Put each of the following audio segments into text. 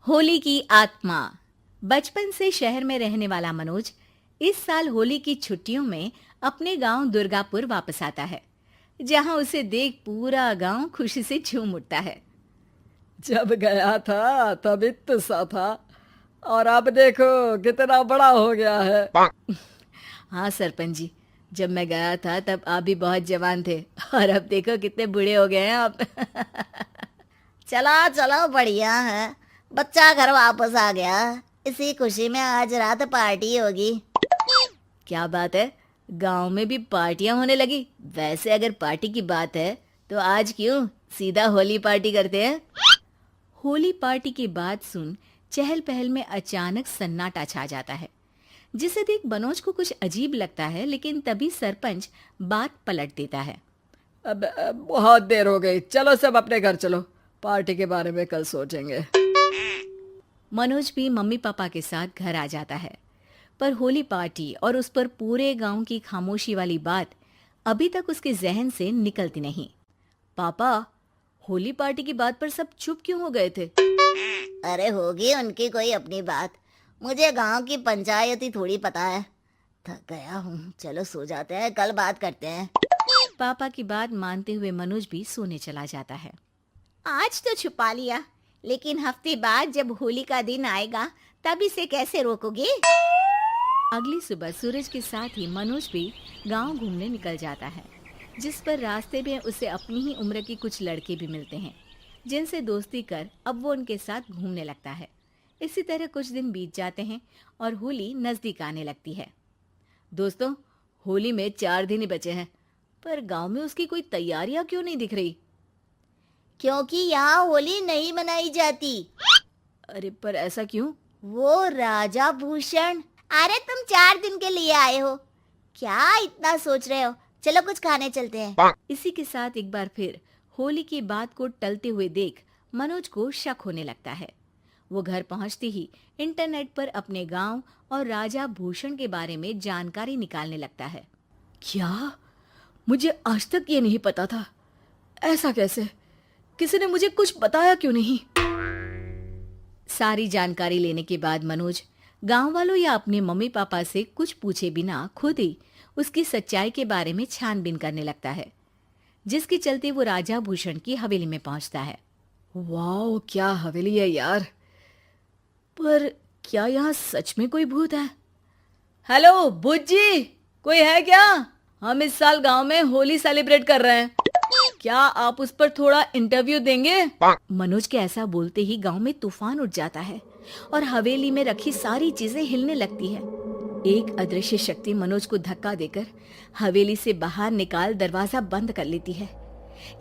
होली की आत्मा। बचपन से शहर में रहने वाला मनोज इस साल होली की छुट्टियों में अपने गांव दुर्गापुर वापस आता है, जहां उसे देख पूरा गांव खुशी से झूम उठता है। जब गया था तब इतना सा था और अब देखो कितना बड़ा हो गया है। हाँ सरपंच जी, जब मैं गया था तब आप भी बहुत जवान थे और अब देखो कितने बूढ़े हो गए हैं आप। चलो चलो बढ़िया है। बच्चा घर वापस आ गया। इसी खुशी में आज रात पार्टी होगी। क्या बात है, गांव में भी पार्टियां होने लगी। वैसे अगर पार्टी की बात है तो आज क्यों सीधा होली पार्टी करते हैं। होली पार्टी की बात सुन चहल पहल में अचानक सन्नाटा छा जाता है, जिसे देख मनोज को कुछ अजीब लगता है। लेकिन तभी सरपंच बात पलट देता है। अब बहुत देर हो गई, चलो सब अपने घर चलो, पार्टी के बारे में कल सोचेंगे। मनोज भी मम्मी पापा के साथ घर आ जाता है, पर होली पार्टी और उस पर पूरे गांव की खामोशी वाली बात अभी तक उसके जहन से निकलती नहीं। पापा, होली पार्टी की बात पर सब चुप क्यों हो गए थे? अरे होगी उनकी कोई अपनी बात। मुझे गांव की पंचायत ही थोड़ी पता है। थक गया हूँ, चलो सो जाते हैं, कल बात करते हैं। पापा की बात मानते हुए मनोज भी सोने चला जाता है। आज तो छुपा लिया, लेकिन हफ्ते बाद जब होली का दिन आएगा तब इसे कैसे रोकोगे? अगली सुबह सूरज के साथ ही मनोज भी गांव घूमने निकल जाता है, जिस पर रास्ते में उसे अपनी ही उम्र के कुछ लड़के भी मिलते हैं, जिनसे दोस्ती कर अब वो उनके साथ घूमने लगता है। इसी तरह कुछ दिन बीत जाते हैं और होली नजदीक आने लगती है। दोस्तों, होली में 4 दिन ही बचे हैं, पर गांव में उसकी कोई तैयारियां क्यों नहीं दिख रही? क्योंकि यहाँ होली नहीं मनाई जाती। अरे पर ऐसा क्यों? वो राजा भूषण। अरे तुम 4 दिन के लिए आए हो, क्या इतना सोच रहे हो? चलो कुछ खाने चलते हैं। इसी के साथ एक बार फिर होली की बात को टलते हुए देख मनोज को शक होने लगता है। वो घर पहुंचते ही इंटरनेट पर अपने गांव और राजा भूषण के बारे में जानकारी निकालने लगता है। क्या? मुझे आज तक ये नहीं पता था। ऐसा कैसे? किसी ने मुझे कुछ बताया क्यों नहीं? सारी जानकारी लेने के बाद मनोज गांव वालों या अपने मम्मी पापा से कुछ पूछे बिना खुद ही उसकी सच्चाई के बारे में छानबीन करने लगता है, जिसके चलते वो राजा भूषण की हवेली में पहुंचता है। वाह, क्या हवेली है यार। पर क्या यहाँ सच में कोई भूत है? हेलो भूत जी, कोई है क्या? हम इस साल गांव में होली सेलिब्रेट कर रहे हैं, क्या आप उस पर थोड़ा इंटरव्यू देंगे? मनोज के ऐसा बोलते ही गांव में तूफान उठ जाता है और हवेली में रखी सारी चीजें हिलने लगती है। एक अदृश्य शक्ति मनोज को धक्का देकर हवेली से बाहर निकाल दरवाजा बंद कर लेती है।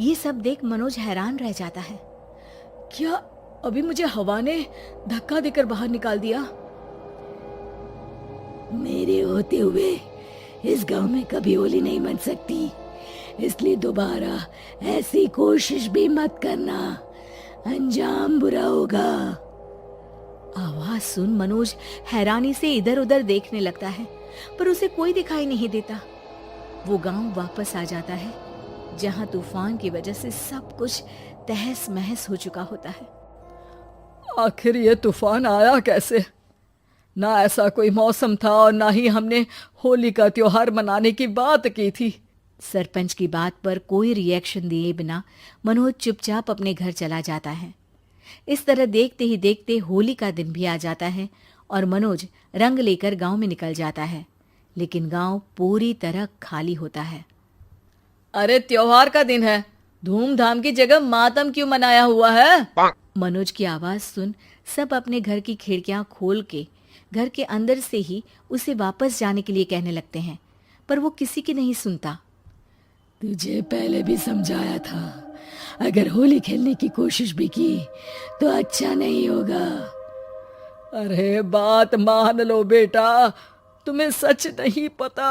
ये सब देख मनोज हैरान रह जाता है। क्या अभी मुझे हवा ने धक्का देकर बाहर निकाल दिया? मेरे होते हुए इस गांव में कभी होली नहीं मन सकती, इसलिए दोबारा ऐसी कोशिश भी मत करना, अंजाम बुरा होगा। आवाज सुन मनोज हैरानी से इधर उधर देखने लगता है, पर उसे कोई दिखाई नहीं देता। वो गांव वापस आ जाता है, जहां तूफान की वजह से सब कुछ तहस महस हो चुका होता है। आखिर ये तूफान आया कैसे? ना ऐसा कोई मौसम था और ना ही हमने होली का त्योहार मनाने की बात की थी। सरपंच की बात पर कोई रिएक्शन दिए बिना मनोज चुपचाप अपने घर चला जाता है। इस तरह देखते ही देखते होली का दिन भी आ जाता है और मनोज रंग लेकर गांव में निकल जाता है, लेकिन गांव पूरी तरह खाली होता है। अरे त्योहार का दिन है, धूमधाम की जगह मातम क्यों मनाया हुआ है? मनोज की आवाज सुन सब अपने घर की खिड़कियां खोल के घर के अंदर से ही उसे वापस जाने के लिए कहने लगते हैं, पर वो किसी की नहीं सुनता। तुझे पहले भी समझाया था, अगर होली खेलने की कोशिश भी की तो अच्छा नहीं होगा। अरे बात मान लो बेटा, तुम्हें सच नहीं पता।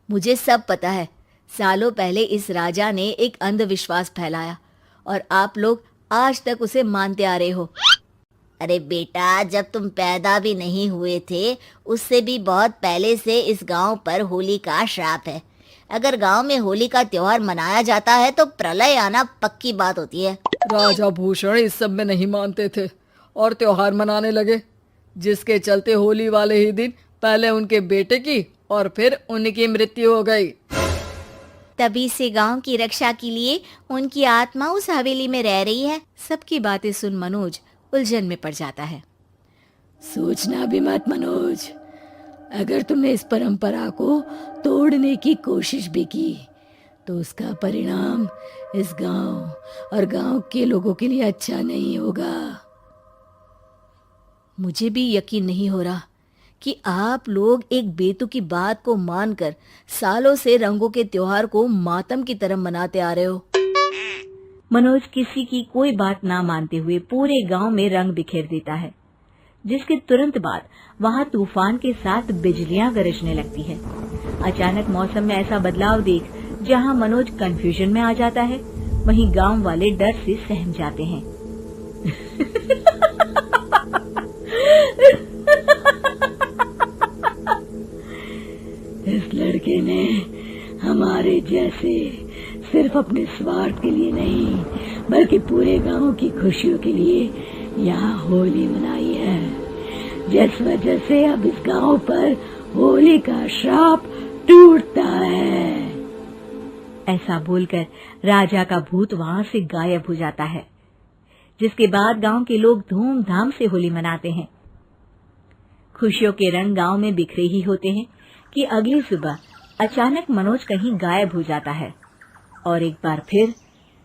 मुझे सब पता है। सालों पहले इस राजा ने एक अंधविश्वास फैलाया और आप लोग आज तक उसे मानते आ रहे हो। अरे बेटा, जब तुम पैदा भी नहीं हुए थे उससे भी बहुत पहले से इस गांव पर होली का श्राप है। अगर गांव में होली का त्योहार मनाया जाता है तो प्रलय आना पक्की बात होती है। राजा भूषण इस सब में नहीं मानते थे और त्योहार मनाने लगे, जिसके चलते होली वाले ही दिन पहले उनके बेटे की और फिर उनकी मृत्यु हो गई। तभी से गांव की रक्षा के लिए उनकी आत्मा उस हवेली में रह रही है। सबकी बातें सुन मनोज उलझन में पड़ जाता है। सोचना भी मत मनोज, अगर तुमने इस परंपरा को तोड़ने की कोशिश भी की तो उसका परिणाम इस गांव और गांव के लोगों के लिए अच्छा नहीं होगा। मुझे भी यकीन नहीं हो रहा कि आप लोग एक बेतुकी बात को मानकर सालों से रंगों के त्योहार को मातम की तरह मनाते आ रहे हो। मनोज किसी की कोई बात ना मानते हुए पूरे गांव में रंग बिखेर देता है, जिसके तुरंत बाद वहां तूफान के साथ बिजलियां गरजने लगती है। अचानक मौसम में ऐसा बदलाव देख जहां मनोज कंफ्यूजन में आ जाता है, वहीं गांव वाले डर से सहम जाते हैं। इस लड़के ने हमारे जैसे सिर्फ अपने स्वार्थ के लिए नहीं बल्कि पूरे गांव की खुशियों के लिए यहाँ होली मनाई है, जिस वजह से अब इस गांव पर होली का श्राप टूटता है। ऐसा बोलकर राजा का भूत वहां से गायब हो जाता है, जिसके बाद गांव के लोग धूमधाम से होली मनाते हैं। खुशियों के रंग गांव में बिखरे ही होते हैं कि अगली सुबह अचानक मनोज कहीं गायब हो जाता है और एक बार फिर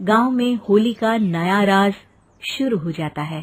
गांव में होली का नया राज शुरू हो जाता है।